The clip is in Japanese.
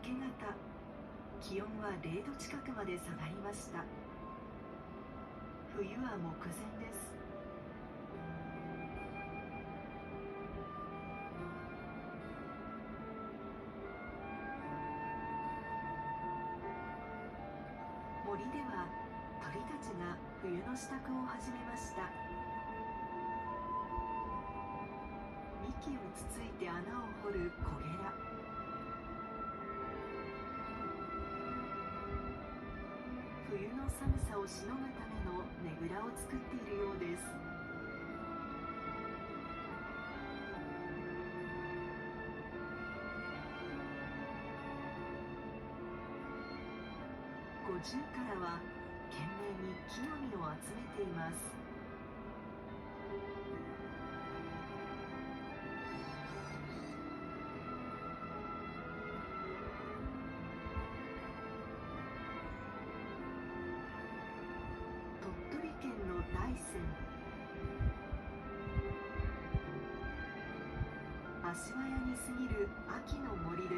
け方、気温は0度近くまで下がりました。冬は目前です。森では鳥たちが冬の支度を始めました。幹をつついて穴を掘るコゲラ、冬の寒さをしのぐためのねぐらを作っているようです。ゴジュウカラは懸命に木の実を集めています。鳥取県の大山、足早に過ぎる秋の森で